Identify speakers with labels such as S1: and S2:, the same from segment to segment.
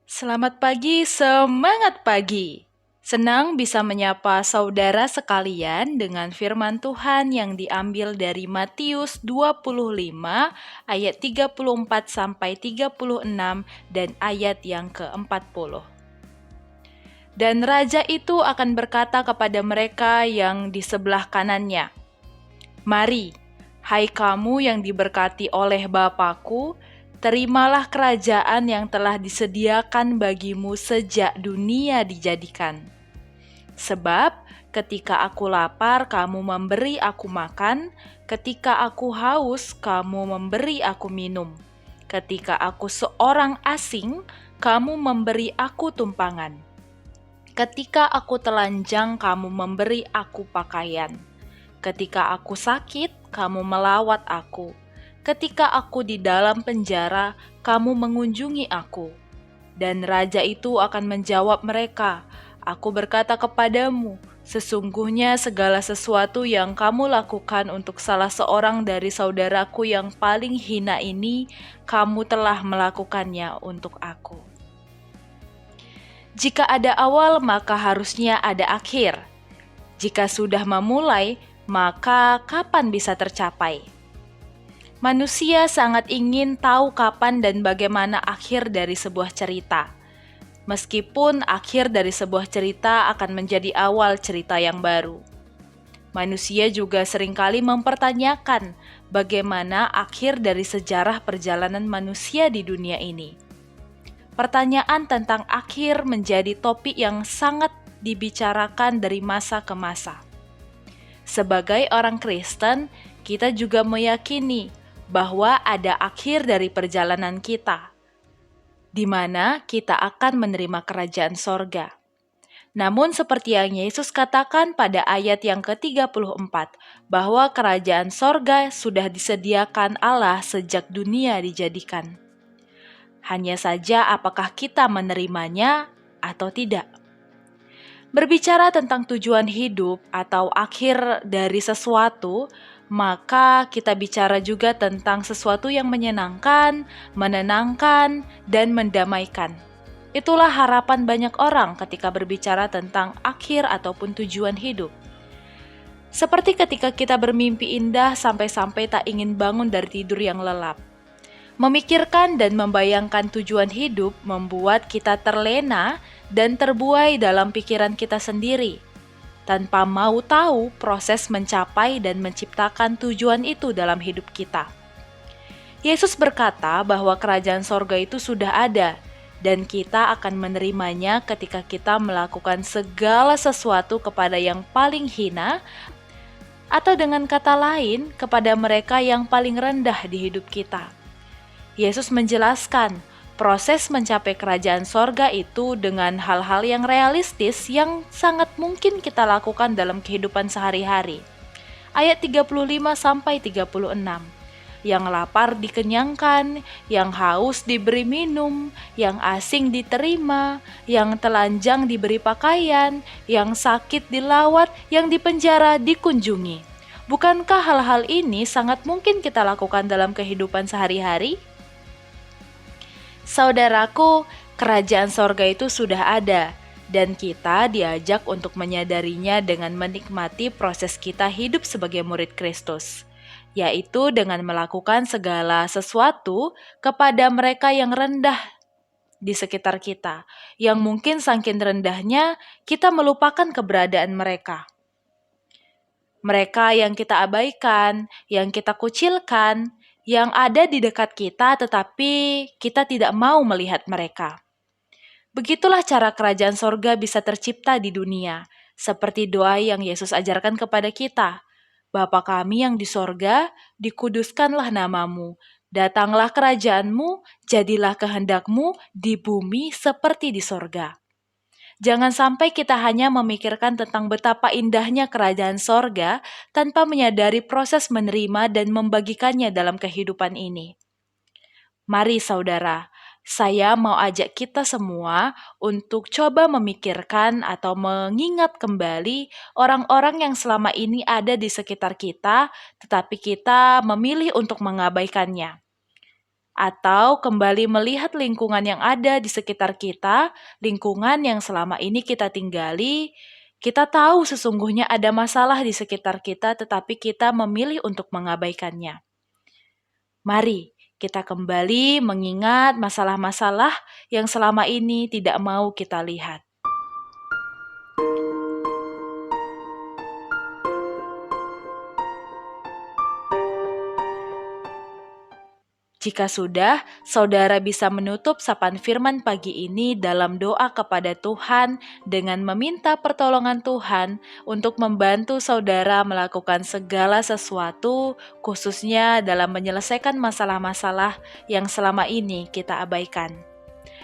S1: Selamat pagi, semangat pagi. Senang bisa menyapa saudara sekalian dengan firman Tuhan yang diambil dari Matius 25 ayat 34 sampai 36 dan ayat yang ke-40. Dan raja itu akan berkata kepada mereka yang di sebelah kanannya, "Mari, hai kamu yang diberkati oleh Bapa-Ku, terimalah kerajaan yang telah disediakan bagimu sejak dunia dijadikan. Sebab ketika aku lapar, kamu memberi aku makan, ketika aku haus, kamu memberi aku minum. Ketika aku seorang asing, kamu memberi aku tumpangan. Ketika aku telanjang, kamu memberi aku pakaian. Ketika aku sakit, kamu melawat aku. Ketika aku di dalam penjara, kamu mengunjungi aku." Dan raja itu akan menjawab mereka, "Aku berkata kepadamu, sesungguhnya segala sesuatu yang kamu lakukan untuk salah seorang dari saudaraku yang paling hina ini, kamu telah melakukannya untuk aku." Jika ada awal, maka harusnya ada akhir. Jika sudah memulai, maka kapan bisa tercapai? Manusia sangat ingin tahu kapan dan bagaimana akhir dari sebuah cerita. Meskipun akhir dari sebuah cerita akan menjadi awal cerita yang baru. Manusia juga seringkali mempertanyakan bagaimana akhir dari sejarah perjalanan manusia di dunia ini. Pertanyaan tentang akhir menjadi topik yang sangat dibicarakan dari masa ke masa. Sebagai orang Kristen, kita juga meyakini bahwa ada akhir dari perjalanan kita, di mana kita akan menerima kerajaan sorga. Namun seperti yang Yesus katakan pada ayat yang ke-34, bahwa kerajaan sorga sudah disediakan Allah sejak dunia dijadikan. Hanya saja apakah kita menerimanya atau tidak. Berbicara tentang tujuan hidup atau akhir dari sesuatu, maka kita bicara juga tentang sesuatu yang menyenangkan, menenangkan, dan mendamaikan. Itulah harapan banyak orang ketika berbicara tentang akhir ataupun tujuan hidup. Seperti ketika kita bermimpi indah sampai-sampai tak ingin bangun dari tidur yang lelap. Memikirkan dan membayangkan tujuan hidup membuat kita terlena dan terbuai dalam pikiran kita sendiri, tanpa mau tahu proses mencapai dan menciptakan tujuan itu dalam hidup kita. Yesus berkata bahwa kerajaan sorga itu sudah ada, dan kita akan menerimanya ketika kita melakukan segala sesuatu kepada yang paling hina, atau dengan kata lain, kepada mereka yang paling rendah di hidup kita. Yesus menjelaskan proses mencapai kerajaan sorga itu dengan hal-hal yang realistis yang sangat mungkin kita lakukan dalam kehidupan sehari-hari. Ayat 35-36. Yang lapar dikenyangkan, yang haus diberi minum, yang asing diterima, yang telanjang diberi pakaian, yang sakit dilawat, yang dipenjara dikunjungi. Bukankah hal-hal ini sangat mungkin kita lakukan dalam kehidupan sehari-hari? Saudaraku, kerajaan sorga itu sudah ada, dan kita diajak untuk menyadarinya dengan menikmati proses kita hidup sebagai murid Kristus, yaitu dengan melakukan segala sesuatu kepada mereka yang rendah di sekitar kita, yang mungkin saking rendahnya kita melupakan keberadaan mereka. Mereka yang kita abaikan, yang kita kucilkan, yang ada di dekat kita tetapi kita tidak mau melihat mereka. Begitulah cara kerajaan sorga bisa tercipta di dunia, seperti doa yang Yesus ajarkan kepada kita. Bapa kami yang di sorga, dikuduskanlah namamu, datanglah kerajaanmu, jadilah kehendakmu di bumi seperti di sorga. Jangan sampai kita hanya memikirkan tentang betapa indahnya kerajaan sorga tanpa menyadari proses menerima dan membagikannya dalam kehidupan ini. Mari saudara, saya mau ajak kita semua untuk coba memikirkan atau mengingat kembali orang-orang yang selama ini ada di sekitar kita, tetapi kita memilih untuk mengabaikannya. atau kembali melihat lingkungan yang ada di sekitar kita, lingkungan yang selama ini kita tinggali. Kita tahu sesungguhnya ada masalah di sekitar kita, tetapi kita memilih untuk mengabaikannya. Mari kita kembali mengingat masalah-masalah yang selama ini tidak mau kita lihat. Jika sudah, saudara bisa menutup sapaan firman pagi ini dalam doa kepada Tuhan dengan meminta pertolongan Tuhan untuk membantu saudara melakukan segala sesuatu, khususnya dalam menyelesaikan masalah-masalah yang selama ini kita abaikan.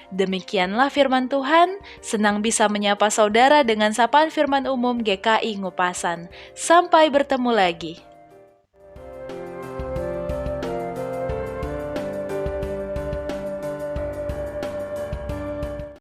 S1: Demikianlah firman Tuhan, senang bisa menyapa saudara dengan sapaan firman umum GKI Ngupasan. Sampai bertemu lagi.